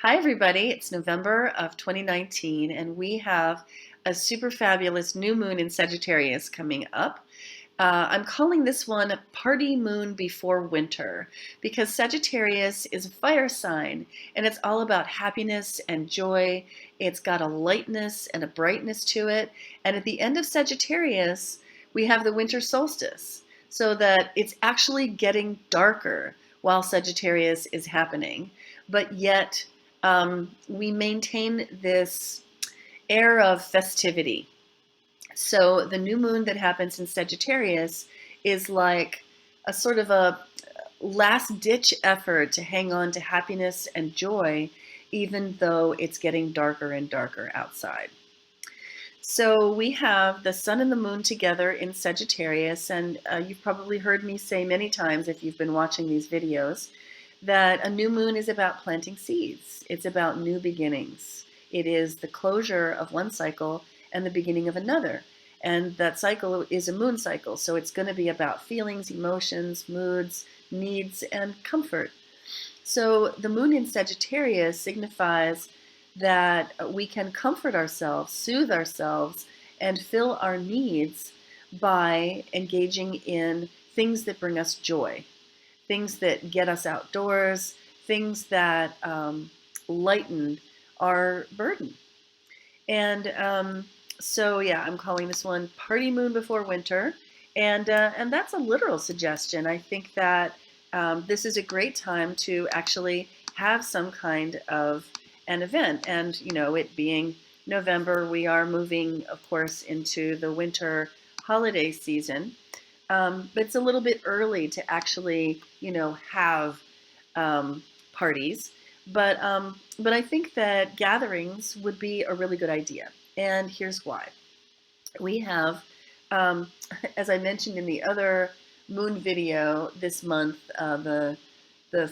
Hi, everybody. It's November of 2019, and we have a super fabulous new moon in Sagittarius coming up. I'm calling this one Party Moon Before Winter because Sagittarius is a fire sign and it's all about happiness and joy. It's got a lightness and a brightness to it. And at the end of Sagittarius, we have the winter solstice, so that it's actually getting darker while Sagittarius is happening. But yet, we maintain this air of festivity. So the new moon that happens in Sagittarius is like a sort of a last ditch effort to hang on to happiness and joy, even though it's getting darker and darker outside. So we have the sun and the moon together in Sagittarius, and you've probably heard me say many times if you've been watching these videos that a new moon is about planting seeds. It's about new beginnings. It is the closure of one cycle and the beginning of another. And that cycle is a moon cycle, so it's going to be about feelings, emotions, moods, needs, and comfort. So the moon in Sagittarius signifies that we can comfort ourselves, soothe ourselves, and fill our needs by engaging in things that bring us joy, things that get us outdoors, things that lighten our burden. And so, yeah, I'm calling this one Party Moon Before Winter. And that's a literal suggestion. I think that this is a great time to actually have some kind of an event. And, you know, it being November, we are moving, of course, into the winter holiday season. But it's a little bit early to actually, have parties. But I think that gatherings would be a really good idea. And here's why. We have, as I mentioned in the other moon video this month, the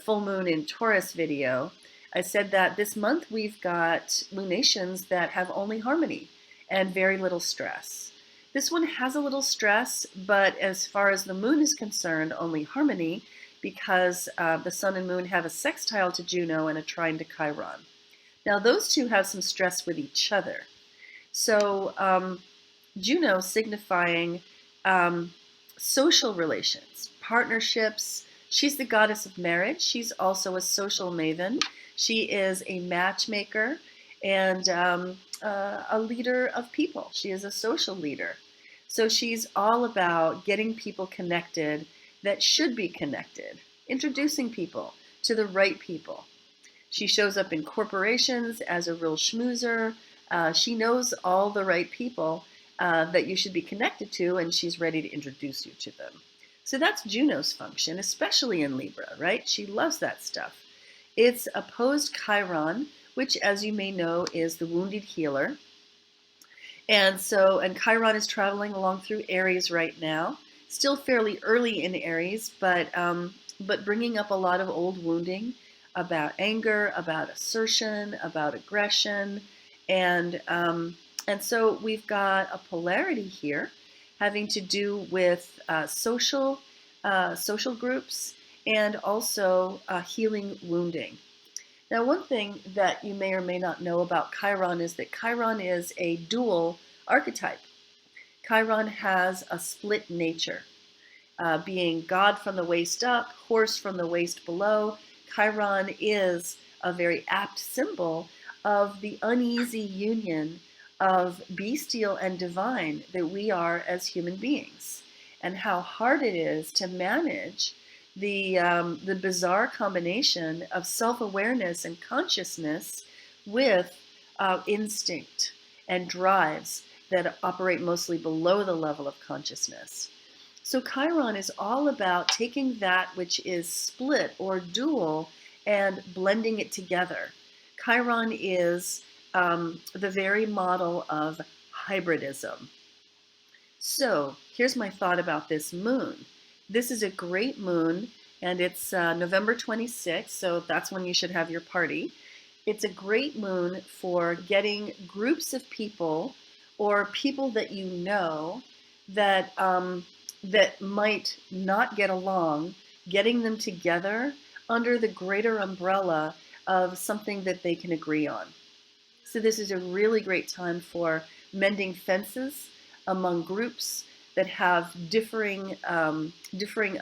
full moon in Taurus video, I said that this month we've got lunations that have only harmony and very little stress. This one has a little stress, but as far as the moon is concerned, only harmony, because the sun and moon have a sextile to Juno and a trine to Chiron. Now those two have some stress with each other. So Juno signifying social relations, partnerships. She's the goddess of marriage. She's also a social maven. She is a matchmaker and a leader of people. She is a social leader. So she's all about getting people connected that should be connected, introducing people to the right people. She shows up in corporations as a real schmoozer. She knows all the right people that you should be connected to, and she's ready to introduce you to them. So that's Juno's function, especially in Libra, right? She loves that stuff. It's opposed Chiron, which, as you may know, is the wounded healer. And Chiron is traveling along through Aries right now, still fairly early in Aries, but bringing up a lot of old wounding about anger, about assertion, about aggression, and so we've got a polarity here having to do with social groups and also healing wounding. Now, one thing that you may or may not know about Chiron is that Chiron is a dual archetype. Chiron has a split nature, being God from the waist up, horse from the waist below. Chiron is a very apt symbol of the uneasy union of bestial and divine that we are as human beings, and how hard it is to manage the bizarre combination of self-awareness and consciousness with instinct and drives that operate mostly below the level of consciousness. So Chiron is all about taking that which is split or dual and blending it together. Chiron is the very model of hybridism. So here's my thought about this moon. This is a great moon, and it's November 26th, so that's when you should have your party. It's a great moon for getting groups of people or people that you know that might not get along, getting them together under the greater umbrella of something that they can agree on. So this is a really great time for mending fences among groups that have differing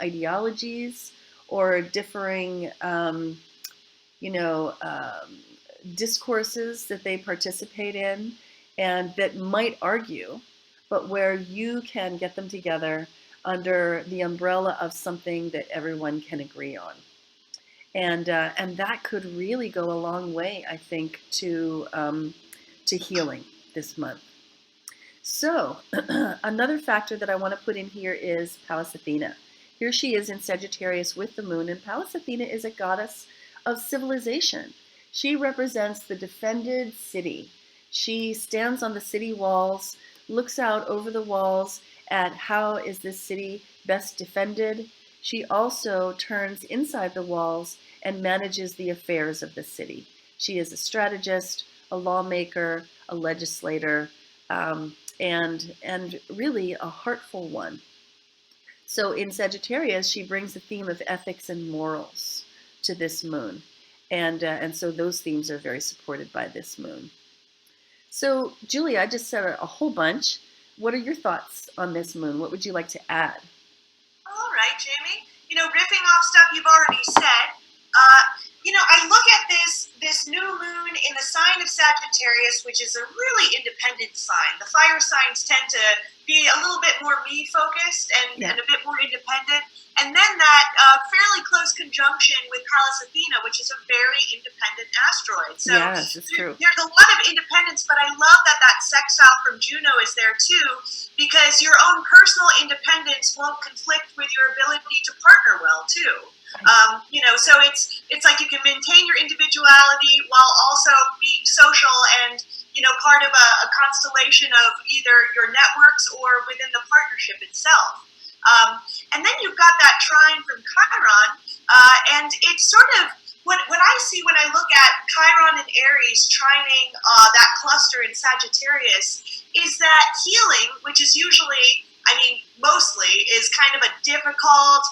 ideologies or differing, you know, discourses that they participate in and that might argue, but where you can get them together under the umbrella of something that everyone can agree on. And that could really go a long way, I think, to healing this month. So another factor that I want to put in here is Pallas Athena. Here she is in Sagittarius with the moon, and Pallas Athena is a goddess of civilization. She represents the defended city. She stands on the city walls, looks out over the walls at how is this city best defended. She also turns inside the walls and manages the affairs of the city. She is a strategist, a lawmaker, a legislator, and really a heartful one. So in Sagittarius, she brings the theme of ethics and morals to this moon, and so those themes are very supported by this moon. So Julie, I just said a whole bunch. What are your thoughts on this moon? What would you like to add? All right, Jamie. Riffing off stuff you've already said, I look at this new moon in the sign of Sagittarius, which is a really independent sign. The fire signs tend to be a little bit more me-focused and a bit more independent. And then that fairly close conjunction with Pallas Athena, which is a very independent asteroid. So yes, it's true. There's a lot of independence, but I love that sextile from Juno is there too, because your own personal independence won't conflict with your ability to partner well too. So it's like you can maintain your individuality while also being social and part of a constellation of either your networks or within the partnership itself. And then you've got that trine from Chiron, and it's sort of what I see when I look at Chiron and Aries trining that cluster in Sagittarius is that healing, which is usually, mostly, is kind of a difficult,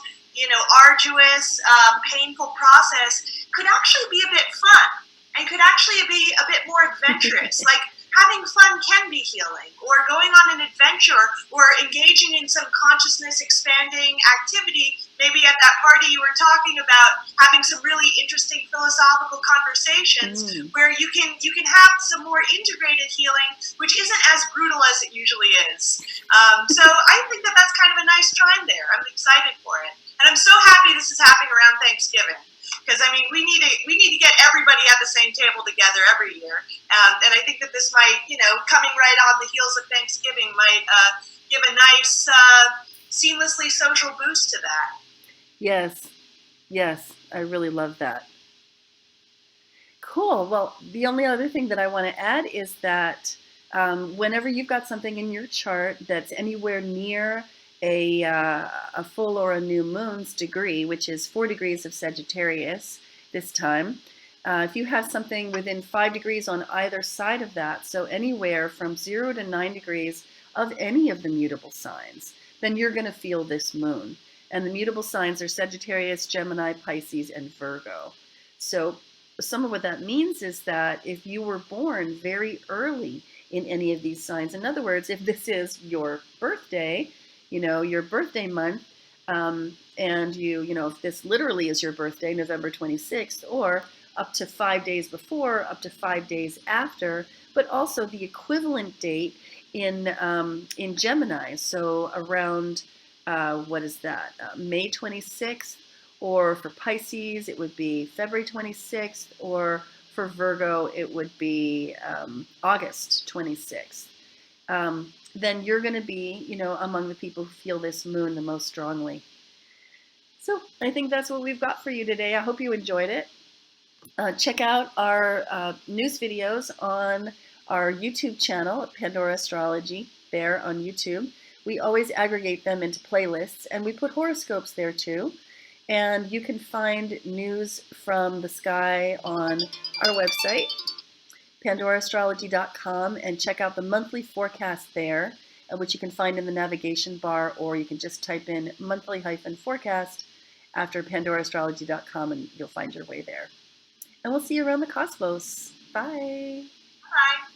arduous, painful process, could actually be a bit fun and could actually be a bit more adventurous. Like having fun can be healing, or going on an adventure, or engaging in some consciousness expanding activity. Maybe at that party you were talking about having some really interesting philosophical conversations where you can have some more integrated healing, which isn't as brutal as it usually is. So I think that's kind of a nice trine there. I'm excited for it. And I'm so happy this is happening around Thanksgiving. Because we need to get everybody at the same table together every year, and I think that this might, coming right on the heels of Thanksgiving, might give a nice, seamlessly social boost to that. Yes, I really love that. Cool. Well, the only other thing that I want to add is that whenever you've got something in your chart that's anywhere near a full or a new moon's degree, which is 4 degrees of Sagittarius this time. If you have something within 5 degrees on either side of that, so anywhere from 0 to 9 degrees of any of the mutable signs, then you're going to feel this moon. And the mutable signs are Sagittarius, Gemini, Pisces, and Virgo. So some of what that means is that if you were born very early in any of these signs, in other words, if this is your birthday, your birthday month, and if this literally is your birthday, November 26th, or up to 5 days before, up to 5 days after, but also the equivalent date in Gemini, so around, what is that, May 26th, or for Pisces, it would be February 26th, or for Virgo, it would be August 26th. Then you're going to be, among the people who feel this moon the most strongly. So I think that's what we've got for you today. I hope you enjoyed it. Check out our news videos on our YouTube channel, Pandora Astrology, there on YouTube. We always aggregate them into playlists, and we put horoscopes there too. And you can find news from the sky on our website, PandoraAstrology.com, and check out the monthly forecast there, which you can find in the navigation bar, or you can just type in monthly-forecast after PandoraAstrology.com and you'll find your way there. and we'll see you around the cosmos. Bye. Bye.